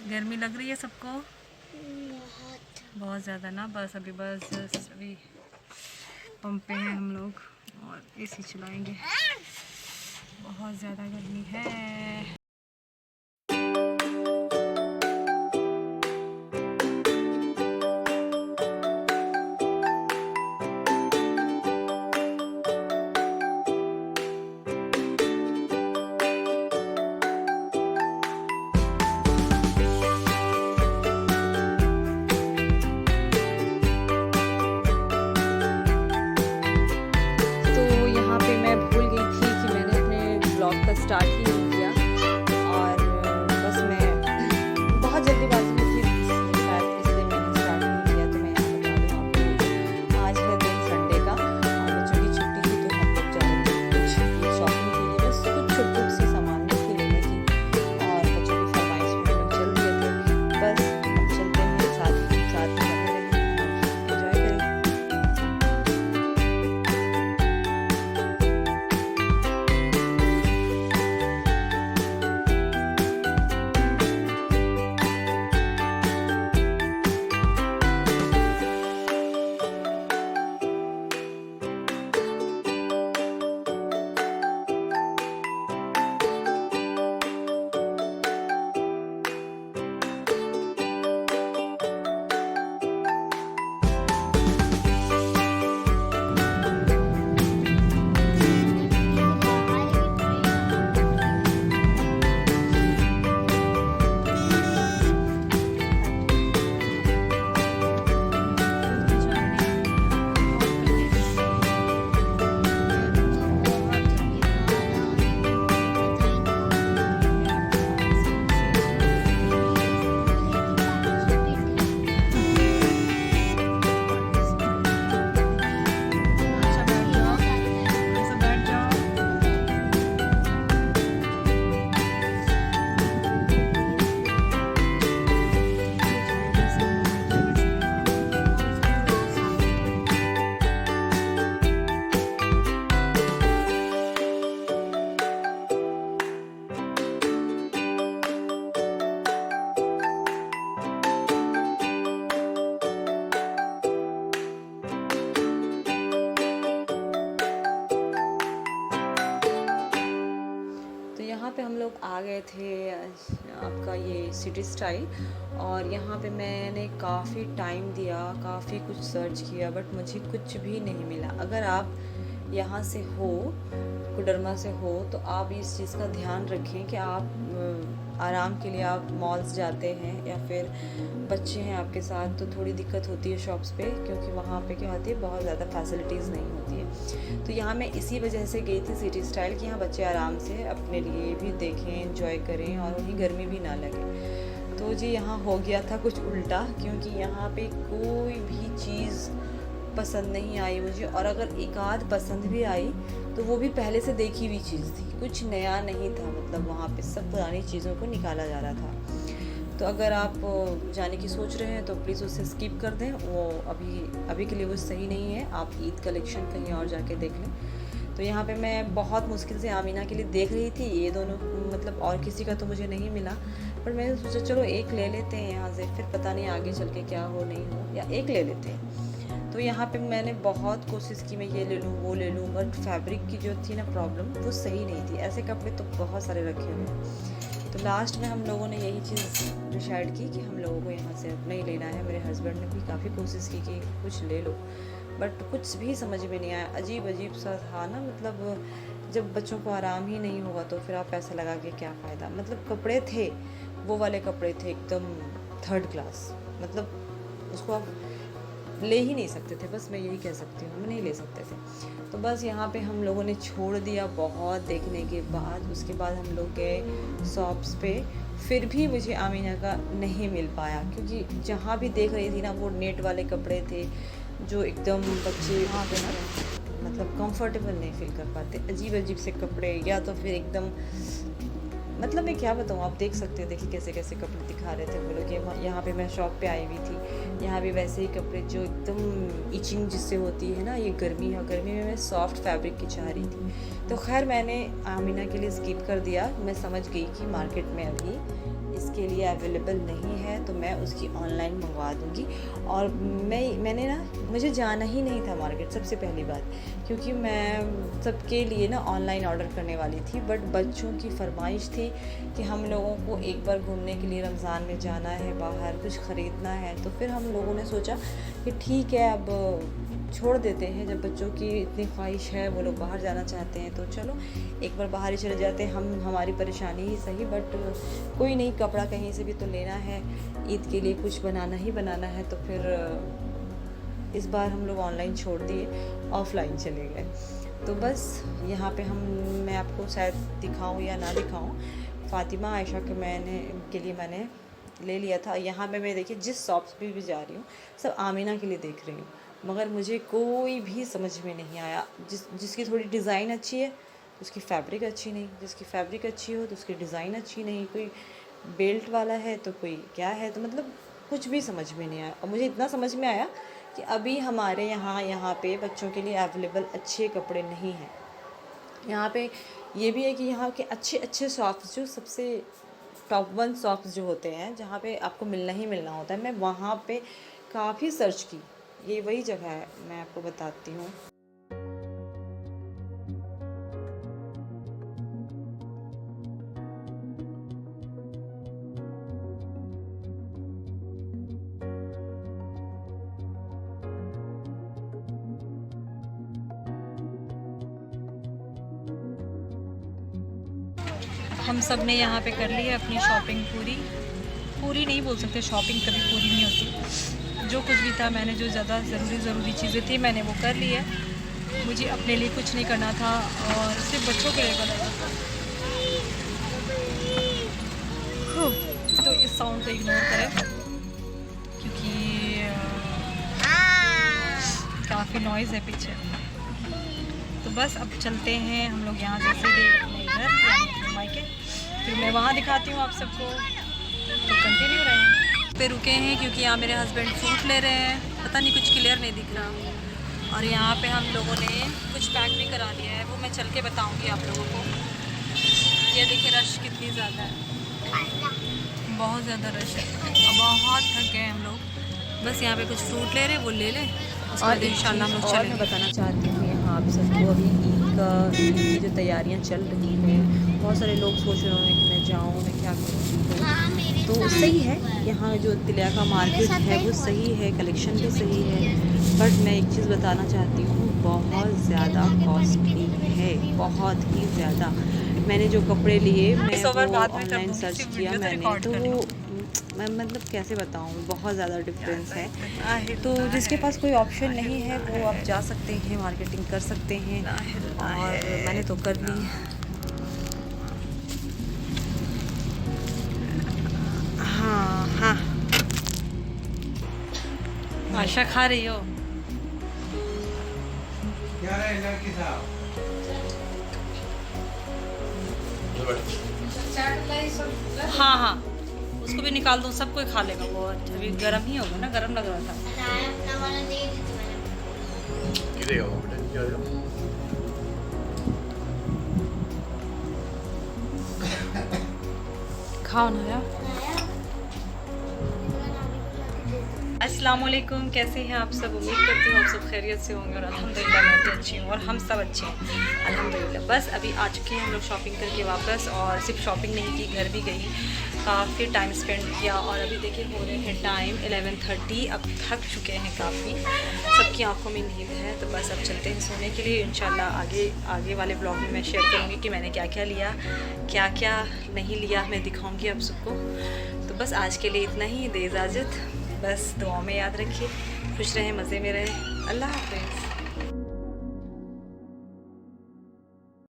गर्मी लग रही है सबको बहुत। बहुत ज़्यादा ना। बस अभी पंप पे हैं हम लोग और एसी चलाएंगे। बहुत ज़्यादा गर्मी है। स्टार्ट ही नहीं किया और बस मैं बहुत जल्दीबाजी में थी, शायद इसलिए मैंने स्टार्ट नहीं किया। तो मैं यहाँ बता दूँ आपको, आज है दिन संडे का और बच्चों की छुट्टी थी, तो हम लोग जा रहे थे कुछ शॉपिंग के लिए, बस कुछ छोटे से सामान थी लेने की और बच्चों की फरमाइश में हम लोग चल दिए थे। बस अब चलते हैं, साथ साथ में बने रहें और एंजॉय करें। यहाँ पे हम लोग आ गए थे आपका ये सिटी स्टाइल, और यहाँ पे मैंने काफ़ी टाइम दिया, काफ़ी कुछ सर्च किया, बट मुझे कुछ भी नहीं मिला। अगर आप यहाँ से हो, कुडरमा से हो, तो आप इस चीज़ का ध्यान रखें कि आप आराम के लिए आप मॉल्स जाते हैं या फिर बच्चे हैं आपके साथ, तो थोड़ी दिक्कत होती है शॉप्स पे, क्योंकि वहाँ पे क्या होती है, बहुत ज़्यादा फैसिलिटीज़ नहीं होती है। तो यहाँ मैं इसी वजह से गई थी सिटी स्टाइल कि यहाँ बच्चे आराम से अपने लिए भी देखें, एंजॉय करें और उन्हें गर्मी भी ना लगे। तो जी यहाँ हो गया था कुछ उल्टा, क्योंकि यहाँ पे कोई भी चीज़ पसंद नहीं आई मुझे, और अगर एक आध पसंद भी आई तो वो भी पहले से देखी हुई चीज़ थी, कुछ नया नहीं था। मतलब वहाँ पे सब पुरानी चीज़ों को निकाला जा रहा था। तो अगर आप जाने की सोच रहे हैं तो प्लीज़ उसे स्किप कर दें, वो अभी के लिए वो सही नहीं है। आप ईद कलेक्शन कहीं और जाके देख लें। तो यहाँ पे मैं बहुत मुश्किल से आमीना के लिए देख रही थी, ये दोनों, मतलब और किसी का तो मुझे नहीं मिला, पर मैंने सोचा चलो एक ले लेते हैं यहाँ से, फिर पता नहीं आगे चल के क्या हो नहीं हो, या एक ले लेते हैं। तो यहाँ पे मैंने बहुत कोशिश की, मैं ये ले लूँ वो ले लूँ, बट फैब्रिक की जो थी ना प्रॉब्लम, वो सही नहीं थी। ऐसे कपड़े तो बहुत सारे रखे हुए हैं। तो लास्ट में हम लोगों ने यही चीज़ डिसाइड की कि हम लोगों को यहाँ से नहीं लेना है। मेरे हस्बैंड ने भी काफ़ी कोशिश की कि कुछ ले लो, बट कुछ भी समझ में नहीं आया। अजीब अजीब सा था ना, मतलब जब बच्चों को आराम ही नहीं होगा तो फिर आप पैसा लगा के क्या फ़ायदा। मतलब कपड़े थे, वो वाले कपड़े थे एकदम थर्ड क्लास, मतलब उसको आप ले ही नहीं सकते थे। बस मैं यही कह सकती हूँ, हम नहीं ले सकते थे। तो बस यहाँ पे हम लोगों ने छोड़ दिया बहुत देखने के बाद। उसके बाद हम लोग गए शॉप्स पे, फिर भी मुझे आमीना का नहीं मिल पाया, क्योंकि जहाँ भी देख रही थी ना वो नेट वाले कपड़े थे, जो एकदम बच्चे वहाँ पे ना मतलब कंफर्टेबल नहीं फील कर पाते। अजीब अजीब से कपड़े, या तो फिर एकदम, मतलब मैं क्या बताऊँ, आप देख सकते हो, देखिए कैसे कैसे कपड़े दिखा रहे थे वो लोग। यहाँ पे मैं शॉप पे आई हुई थी, यहाँ भी वैसे ही कपड़े जो एकदम इचिंग जिससे होती है ना, ये गर्मी है, गर्मी में मैं सॉफ्ट फैब्रिक की चाह रही थी। तो खैर मैंने आमीना के लिए स्किप कर दिया। मैं समझ गई कि मार्केट में अभी इसके लिए अवेलेबल नहीं है तो मैं उसकी ऑनलाइन मंगवा दूँगी। और मैंने ना, मुझे जाना ही नहीं था मार्केट, सबसे पहली बात, क्योंकि मैं सबके लिए ना ऑनलाइन ऑर्डर करने वाली थी। बट बच्चों की फरमाइश थी कि हम लोगों को एक बार घूमने के लिए रमज़ान में जाना है, बाहर कुछ ख़रीदना है। तो फिर हम लोगों ने सोचा कि ठीक है, अब छोड़ देते हैं। जब बच्चों की इतनी ख्वाहिश है, वो लोग बाहर जाना चाहते हैं, तो चलो एक बार बाहर ही चले जाते हैं। हमारी परेशानी ही सही, बट कोई नहीं, कपड़ा कहीं से भी तो लेना है, ईद के लिए कुछ बनाना ही बनाना है। तो फिर इस बार हम लोग ऑनलाइन छोड़ दिए, ऑफ़लाइन चले गए। तो बस यहाँ पे मैं आपको शायद दिखाऊं या ना दिखाऊं, फ़ातिमा आयशा के लिए मैंने ले लिया था। यहाँ पे मैं देखिए जिस शॉप पे भी जा रही हूँ सब आमीना के लिए देख रही हूँ, मगर मुझे कोई भी समझ में नहीं आया। जिसकी थोड़ी डिज़ाइन अच्छी है तो उसकी फ़ैब्रिक अच्छी नहीं, जिसकी फ़ैब्रिक अच्छी हो तो उसकी डिज़ाइन अच्छी नहीं, कोई बेल्ट वाला है तो कोई क्या है, तो मतलब कुछ भी समझ में नहीं आया। और मुझे इतना समझ में आया कि अभी हमारे यहाँ पे बच्चों के लिए अवेलेबल अच्छे कपड़े नहीं हैं। यहाँ पे ये भी है कि यहाँ के अच्छे शॉप्स, जो सबसे टॉप 1 शॉप्स जो होते हैं, जहाँ पे आपको मिलना ही मिलना होता है, मैं वहाँ पे काफ़ी सर्च की। ये वही जगह है, मैं आपको बताती हूँ। हम सब ने यहाँ पे कर ली है अपनी शॉपिंग पूरी नहीं बोल सकते, शॉपिंग कभी पूरी नहीं होती। जो कुछ भी था, मैंने जो ज़्यादा ज़रूरी चीज़ें थी मैंने वो कर ली है। मुझे अपने लिए कुछ नहीं करना था और सिर्फ बच्चों के लिए करना था। तो इस साउंड को इग्नोर करें क्योंकि काफ़ी नॉइज़ है पीछे। तो बस अब चलते हैं हम लोग यहाँ से सीधे अपने घर यानी अपने मायके, फिर मैं वहाँ दिखाती हूँ आप सबको। तो कंटिन्यू रहें। पे रुके हैं क्योंकि यहाँ मेरे हस्बैंड फ्रूट ले रहे हैं, पता नहीं कुछ क्लियर नहीं दिख रहा। और यहाँ पे हम लोगों ने कुछ पैक भी करा लिया है, वो मैं चल के बताऊँगी आप लोगों को। ये देखिए रश कितनी ज़्यादा है, बहुत ज़्यादा रश है, बहुत थक गए हम लोग। बस यहाँ पे कुछ फ्रूट ले रहे, वो ले लें और इंशाल्लाह हम लोग चलेंगे। मैं बताना चाहती हूँ यहाँ आप सबको, अभी ईद की जो तैयारियाँ चल रही हैं, बहुत सारे लोग सोच रहे होंगे कि मैं जाऊँ, मैं क्या करूँ। तो सही है, यहाँ जो तिलिया का मार्केट है वो सही है, कलेक्शन भी सही है। बट मैं एक चीज़ बताना चाहती हूँ, बहुत ज़्यादा कॉस्टली है, बहुत ही ज़्यादा। मैंने जो कपड़े लिए, मैं वो ऑनलाइन सर्च किया मैंने, तो वो मैं मतलब कैसे बताऊँ, बहुत ज़्यादा डिफरेंस है। तो जिसके पास कोई ऑप्शन नहीं है वो आप जा सकते हैं, मार्केटिंग कर सकते हैं, और मैंने तो कर ली। हाँ आशा खा रही हो? क्या रहा है लड़की साहब? हाँ, उसको भी निकाल दूँ, सब कोई खा लेगा वो। अभी गर्म ही होगा ना, गर्म लग रहा था। खाओ ना यार। अस्सलाम वालेकुम, कैसे हैं आप सब? उम्मीद करती हूँ आप सब खैरियत से होंगे और अल्हम्दुलिल्लाह मैं भी अच्छी हूँ और हम सब अच्छे हैं अल्हम्दुलिल्लाह। बस अभी आ चुके हैं हम लोग शॉपिंग करके वापस, और सिर्फ शॉपिंग नहीं की, घर भी गई, काफ़ी टाइम स्पेंड किया। और अभी देखिए हो रहे हैं टाइम 11:30, अब थक चुके हैं काफ़ी, सबकी आंखों में नींद है। तो बस अब चलते हैं सोने के लिए। इंशाल्लाह आगे वाले ब्लॉग में मैं शेयर करूँगी कि मैंने क्या क्या लिया, क्या क्या नहीं लिया, मैं दिखाऊँगी आप सबको। तो बस आज के लिए इतना ही, दे इजाज़त। बस दुआ में याद रखिए, खुश रहें, मज़े में रहें। अल्लाह हाफ़िज़।